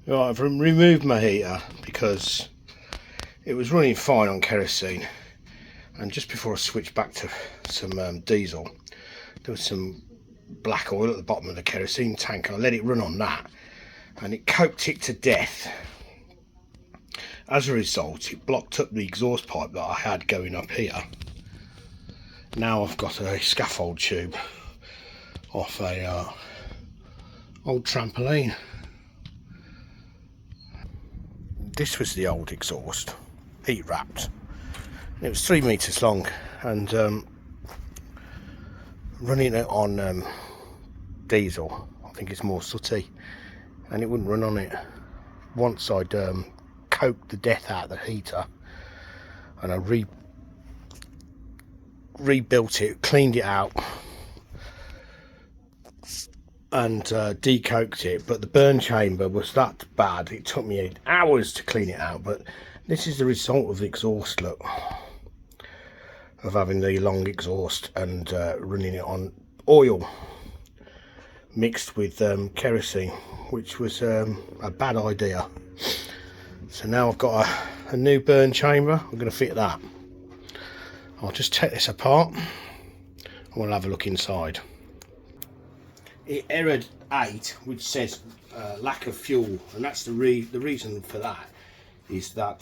Right, I've removed my heater because it was running fine on kerosene, and just before I switched back to some diesel, there was some black oil at the bottom of the kerosene tank, and I let it run on that and it coked it to death. As a result, it blocked up the exhaust pipe that I had going up here. Now I've got a scaffold tube off a old trampoline. This was the old exhaust, heat wrapped. It was 3 meters long, and running it on diesel, I think it's more sooty, and it wouldn't run on it. Once I'd coked the death out of the heater, and I rebuilt it, cleaned it out, and decoked it, but the burn chamber was that bad it took me hours to clean it out. But this is the result of the exhaust, look, of having the long exhaust and running it on oil mixed with kerosene, which was a bad idea. So now I've got a new burn chamber. I'm going to fit that. I'll just take this apart and we'll have a look inside. It errored 8, which says lack of fuel, and that's the reason for that is that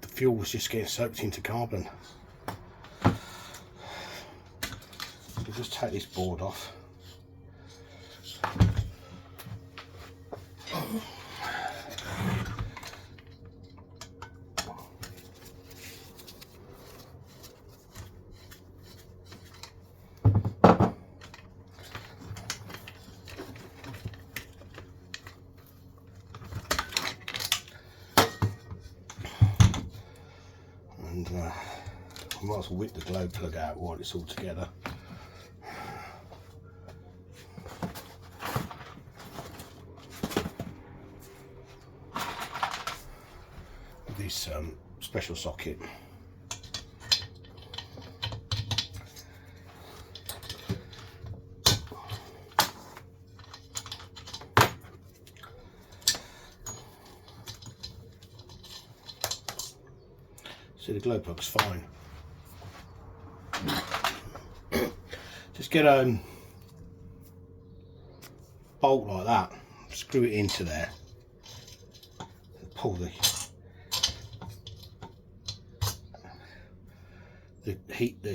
the fuel was just getting soaked into carbon. So just take this board off. And I might as well whip the glow plug out while it's all together. With this special socket. See, the glow plug's fine. Just get a bolt like that, screw it into there, and pull the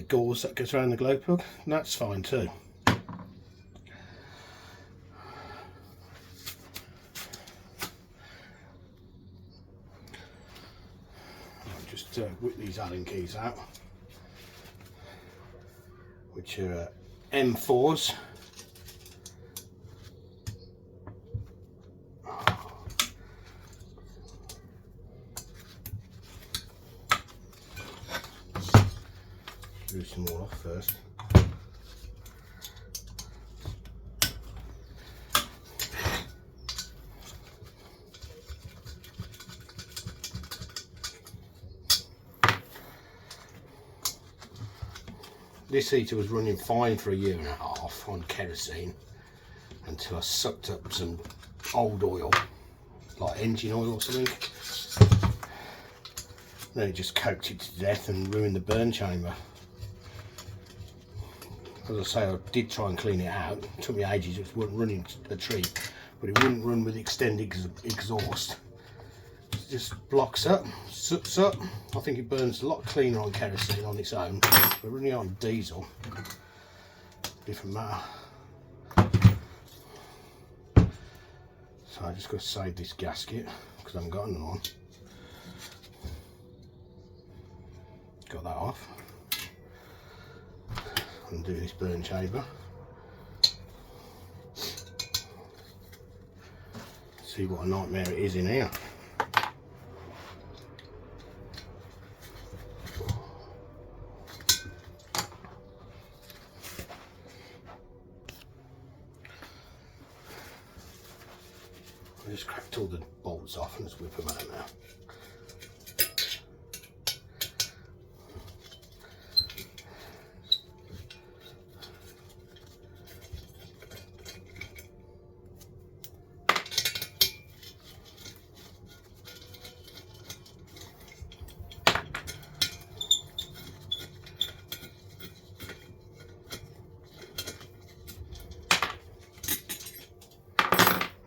gauze that goes around the glow plug, and that's fine too. Just whip these Allen keys out, which are M4s. Do some more off first. This heater was running fine for 1.5 years on kerosene until I sucked up some old oil, like engine oil or something. Then it just coked it to death and ruined the burn chamber. As I say, I did try and clean it out. It took me ages. It wasn't running a treat, but it wouldn't run with extended exhaust. It just blocks up, sucks up. I think it burns a lot cleaner on kerosene on its own, but running on diesel, different matter. So I just got to save this gasket because I haven't got another one. Got that off. Undo this burn chamber. See what a nightmare it is in here. I just cracked all the bolts off and just whip them out now.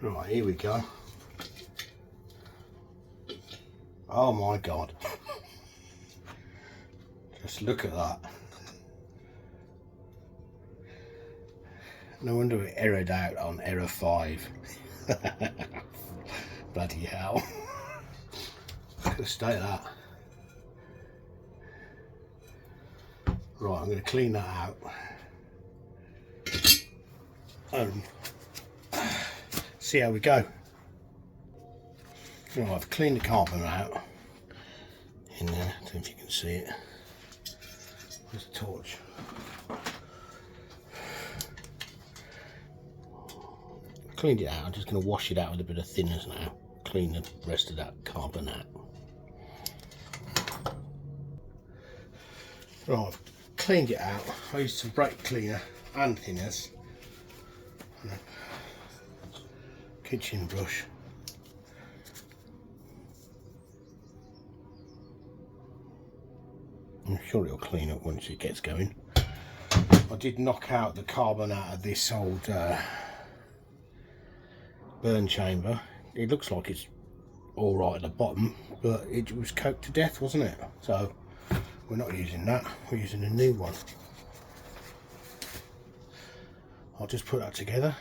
Right, here we go. Oh my God. Just look at that. No wonder it errored out on error 5. Bloody hell. Look at the state of that. Right, I'm going to clean that out. See how we go. Right, I've cleaned the carbon out in there. I don't know if you can see it. Where's the torch? Cleaned it out. I'm just going to wash it out with a bit of thinners now. Clean the rest of that carbon out. Right, I've cleaned it out. I used some brake cleaner and thinners. Kitchen brush. I'm sure it'll clean up once it gets going. I did knock out the carbon out of this old burn chamber. It looks like it's all right at the bottom, but it was coked to death, wasn't it? So we're not using that. We're using a new one. I'll just put that together.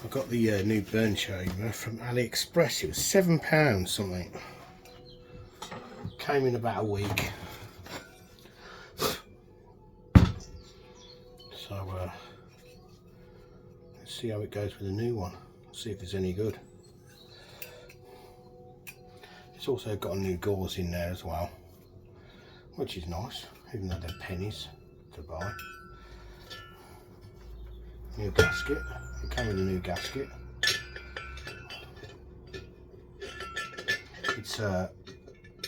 I got the new burn chamber from AliExpress. It was £7 something. Came in about a week. So let's see how it goes with the new one. See if it's any good. It's also got a new gauze in there as well, which is nice, even though they're pennies to buy. New gasket. It came with a new gasket. It's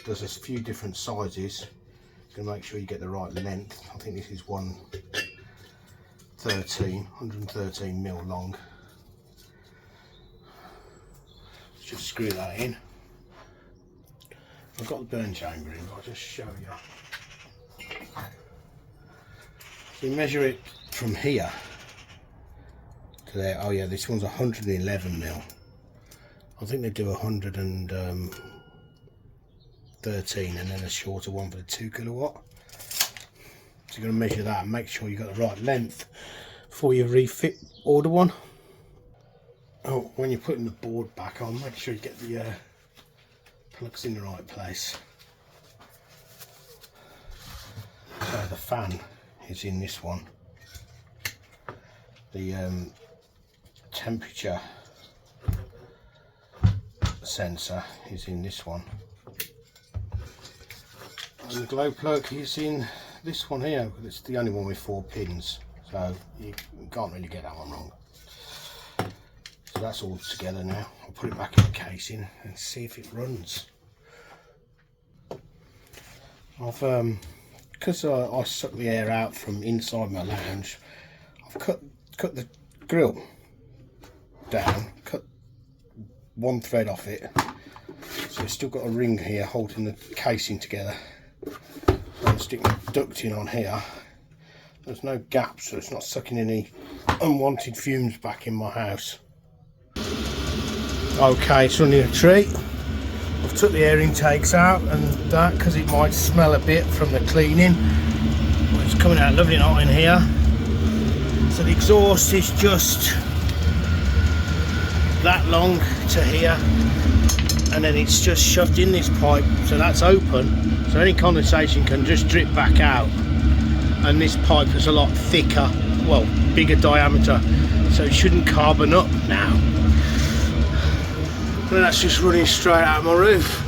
there's a few different sizes. You can make sure you get the right length. I think this is 113 mil long. Let's just screw that in. I've got the burn chamber in, but I'll just show you. So you measure it from here to there. Oh yeah, this one's 111 mil. I think they do 113 and then a shorter one for the 2 kilowatt. So you're going to measure that and make sure you've got the right length before you refit order one. Oh, when you're putting the board back on, make sure you get the plugs in the right place. So the fan is in this one. The temperature sensor is in this one. And the glow plug is in this one here, but it's the only one with 4 pins, so you can't really get that one wrong. So that's all together now. I'll put it back in the casing and see if it runs. I've because I suck the air out from inside my lounge, I've cut the grill down, cut one thread off it, so it's still got a ring here holding the casing together. I'm sticking the duct in on here. There's no gap, so it's not sucking any unwanted fumes back in my house. Okay, it's running a treat. I've took the air intakes out and that because it might smell a bit from the cleaning, but it's coming out lovely and hot in here. So the exhaust is just that long to here, and then it's just shoved in this pipe, so that's open, so any condensation can just drip back out. And this pipe is a lot thicker, well, bigger diameter, so it shouldn't carbon up now. And that's just running straight out of my roof.